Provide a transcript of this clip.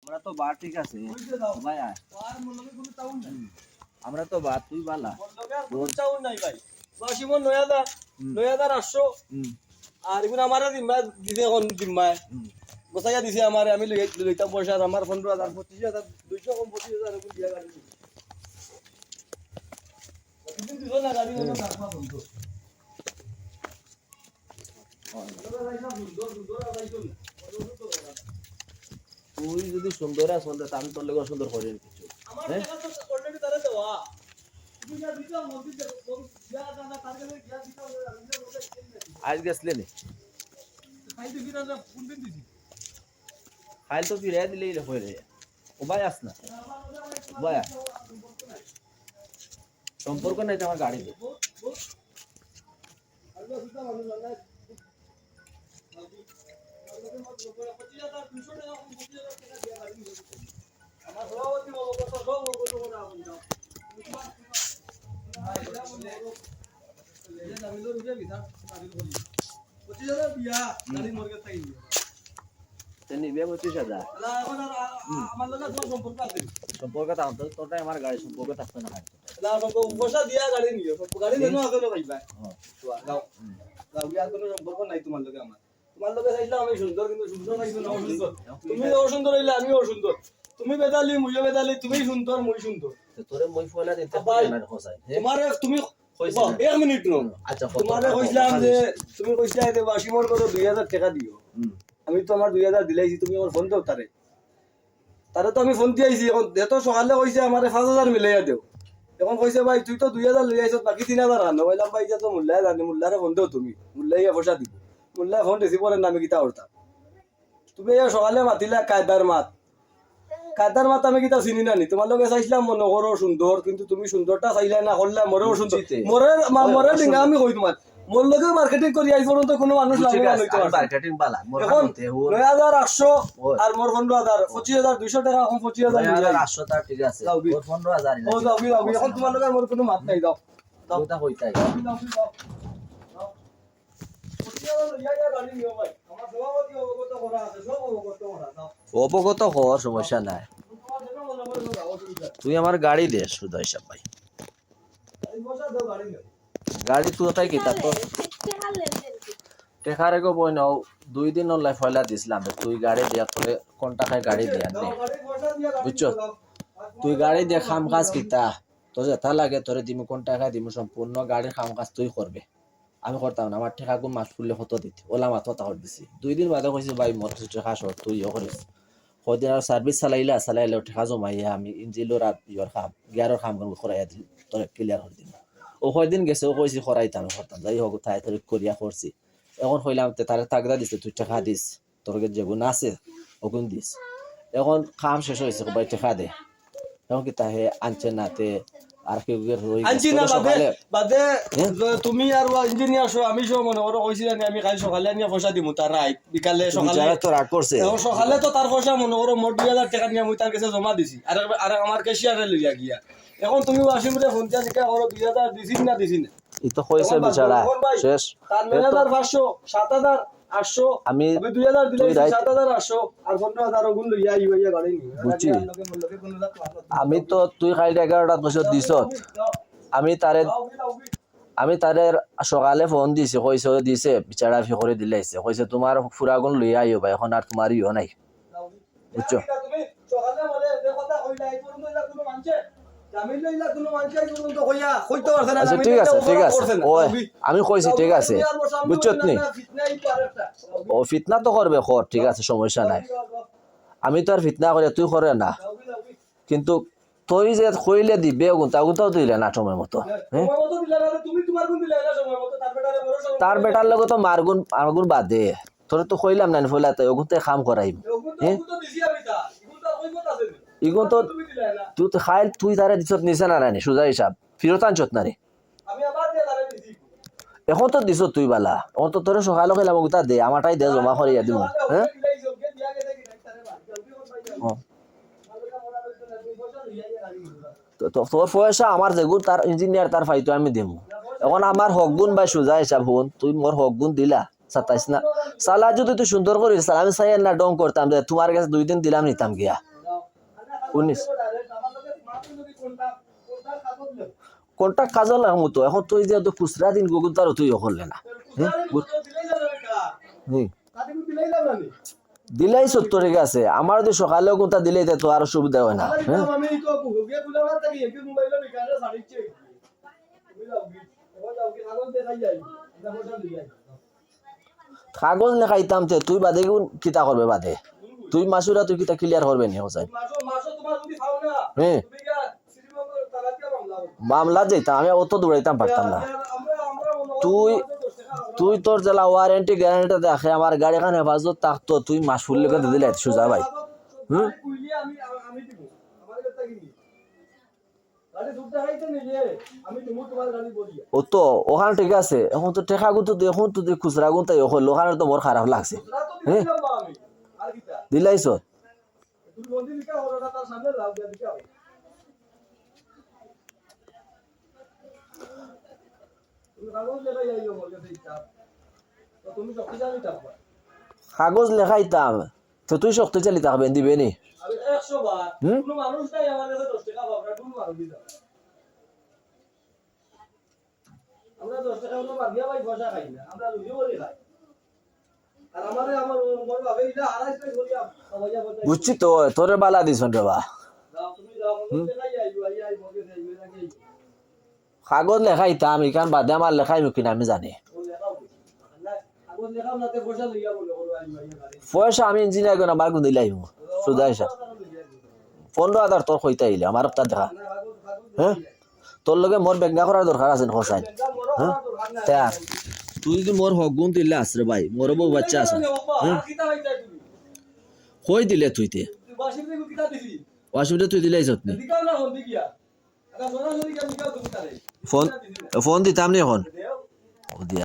ওরা তো বা ঠিক আছে ভাই আয়। আমরা তো বা তুই বালা নাই ভাই 80 মন 9000 9800 আর এগুলো আমারে দিমা দিছে কোন দিমা গোসাইয়া দিছে আমারে আমি লইতাম পয়সা আমার 15000 25000 200 কম 25000 এগুলো দিয়া গাড়ি দিন দিছো না গাড়ি না রাখবা বন্ধু তুই যদি সুন্দর আস বলতে আমি তোর লেগে সুন্দর করি কিছু আমার টাকা তো অলরেডি তারে দেওয়া তুমি যা দিছো মসজিদ যা জানা তার কাছে গিয়া দিছো আজ গেছলে নে ফাইল দিবি না কোন দিন দিছি ফাইল তো ফিরে দিলেই হয়ে রে ও ভাই আস না ভাই আস। সম্পর্ক নাই তো আমার গাড়ি দে নিবে 25,000 সম্পর্ক থাকতো তোরটাই আমার গাড়ি সম্পর্ক থাকতো না পয়সা দিয়া গাড়ি নিও গাড়ি নিও আগে পাইবা গাও গাও ইয়ার কোনো সম্পর্ক নাই তোমার লগে আমার তোমার লগে চাইলাম আমি সুন্দর কিন্তু সুন্দর নাইছো না অসুন্দর তুমি অসুন্দর হইলে আমি অসুন্দর তুমি বেদালি মুইও বেদালি তুমি সুন্দর মুই সুন্দর তোরে মই ফয়লা দিতে পারি না হোসাই তোমারে তুমি এক মিনিট নো আচ্ছা তোমারে কইছিলাম যে তুমি কইছিলা যে 80 মন করে 2000 টাকা দিও আমি তো আমার 2000 দিলাইছি তুমি আমার ফোন দাও তারে তারে তো আমি ফোন দিয়েছি এখন যেত সকালে কইছে আমারে 5000 মিলাইয়া দেও এখন কইছে ভাই তুই তো 2000 লই আইছ বাকি 3000 আনো বললাম ভাই এটা তো মুল্লায় জানি মুল্লারে ফোন দাও তুমি মুল্লাইয়া পয়সা দিব মুল্লায় ফোন রিসিভ করেন নামে কিতা করতাম তুমি এই সকালে মাতিলা কায়দার মাত আমি কিতা চিনি নানি তোমার লগে চাইছিলাম মনে করো সুন্দর কিন্তু তুমি সুন্দরটা চাইলা না করলে মরেও সুন্দর মরে ডিঙ্গা আমি কই তোমার মোর লগে মার্কেটিং করি আইছ তো কোনো মানুষ লাভবান হইতো না মার্কেটিং বালা মোর এখন হাতে ও 9800 আর মোর 15000 25200 টাকা এখন 25000 800 টা ঠিক আছে ওর 15000 ও যাও এখন তোমার লগে মোর কোনো মাত নাই দাও দাও তা হইতাই অবগত হওয়ার সমস্যা নাই তুই আমার গাড়ি দে শুধু হিসাব ভাই গাড়ি তুই তাই কিতা তো টেকারে গো বই নাও 2 দিন অনলাইন ফয়লা দিছিলাম তুই গাড়ি দিয়া তোরে কোন টাকায় গাড়ি দিয়া নে বুঝছো তুই গাড়ি দিয়ে খাম কাজ কিতা তো যেটা লাগে তোরে দিমু কোন টাকায় দিমু সম্পূর্ণ গাড়ির খাম কাজ তুই করবে আমি করতাম না আমার ঠেকা গুণ মাস ফুললে হতো দিতে ওলা মাথা তাহর দিছি 2 দিন বাদে কইছি ভাই মোর ঠেকা সর তুই করিস কদিন আর সার্ভিস চালাইলে ঠেকা জমাইয়া আমি ইঞ্জিলোর আর ইয়র খাম গিয়ারর খাম করাইয়া দিল তোর ক্লিয়ার করে দিন ও কয়দিন গেছে ও কইছি করাইতাম করতাম যাই হোক তাই তোর করিয়া করছি এখন কইলাম তারে তাগদা দিছে তুই ঠেকা দিস তোর যেগুন আছে ওগুন দিস এখন খাম শেষ হয়েছে ভাই ঠেকা দে এখন কি তাহে আনছে নাতে আর কি আনছি না বাদে তুমি আর ইঞ্জিনিয়ার শো আমি শো মনে করো কইছিলাম আমি কাল সকালে আনিয়া পয়সা দিমু তার রাইট বিকালে সকালে তো রাগ করছে সকালে তো তার পয়সা মনে করো মোট 2000 টাকা নিয়ে মুই তার কাছে জমা দিছি আর আমার ক্যাশিয়ারে লইয়া গিয়া এখন তুমি ওয়াশিং রে ফোন দিয়া নিকা করো 2000 দিছিস না ই তো কইছে বেচারা শেষ তার 9500 7800 আমি 2000 দিলাম 7800 আর 15000 গুণ লইয়া ইয়া গাড়ি নি বুঝছি আমি তো তুই খাই 11টা বছর দিছ আমি তারে সকালে ফোন দিছি কইছে দিছে বেচারা ফি করে দিলাইছে কইছে তোমার পুরা গুণ লইয়া আইও ভাই এখন আর তোমার ইও নাই বুঝছো তুমি সকালে বলে যে কথা কইলা এই পর্যন্ত ইলা কোনো মানছে জামিল লইলা কোনো মানছে এই পর্যন্ত কইয়া কইতে পারছ না ঠিক আছে ওই আমি কইছি ঠিক আছে বুঝছো নি ও ফিতনা তো করবে কর ঠিক আছে সমস্যা নাই আমি তো আর ফিতনা করে তুই করে না কিন্তু তুই যে কইলে দিবে গুনতাও দিলে না সময় মতো তার বেটার লগে তো মারগুন বাদে তোরে তো কইলাম না ফইলা তাই ওগুনতে কাম করাইব ইগুন তো তুই তো খাইল তুই তারে দিছত নিছে না রানি সুজা হিসাব ফিরত আনছত না রে এখন তো দিছ তুই বালা এখন তো তোরে সকালে কইলাম ওগুতা দে আমারটাই দে জমা করিয়া দিমু হ্যাঁ তোর পয়সা আমার যেগুন তার ইঞ্জিনিয়ার তার ফাইতো আমি দিমু এখন আমার হক গুণ বা সোজা হিসাব হন তুই মোর হক গুণ দিলা 27 না সালা যদি তুই সুন্দর করিস আমি চাই না ডং করতাম যে তোমার কাছে 2 দিন দিলাম নিতাম গিয়া 19 কোনটা কাজে লাগামু তো এখন তুই যে তো খুচরা দিন গুগল তার তুই করলে না দিলাই 70 গেছে আমার যদি সকালেও কোনটা দিলেই তো আর সুবিধা হয় না হ্যাঁ কাগজ লেখাইতাম তে তুই বাদে কিতা করবে বাদে তুই মাসুরা তুই কিতা ক্লিয়ার করবে নি হোসাই হ্যাঁ মামলা যেতাম আমি অত দৌড়াইতাম পারতাম না তুই তুই তোর জেলা ওয়ারেন্টি গ্যারান্টি দেখে আমার গাড়ি খান হেফাজত থাকতো তুই মাস ফুল লেগে দিলে সোজা ভাই হুম ও তো ওখানে ঠিক আছে এখন তো টেকা গুতো এখন তো খুচরা গুণ তাই ওখানে তো মোর খারাপ লাগছে হ্যাঁ দিলাইছ কাগজ লেখাইতাম তো তুই শক্তিশালী থাকবেন দিবে নি বুঝছি তো তোরে বালা দিছন রে বা কাগজ লেখাইতাম এখান বাদে আমার লেখাই কিনা আমি জানি পয়সা আমি ইঞ্জিনিয়ার করে আমার কোন দিলাই সুদা হিসাব 15,000 তোর কইতে আইলে আমার তা দেখা হ্যাঁ তোর লগে মোর বেঙ্গা করার দরকার আছে হোসাইন হ্যাঁ তা তুই যদি মোর হক গুণ দিলে আসরে ভাই মোর বউ বাচ্চা আছে কই দিলে তুই তে অসুবিধা তুই দিলে যত্ন ফোন দিতাম নি এখন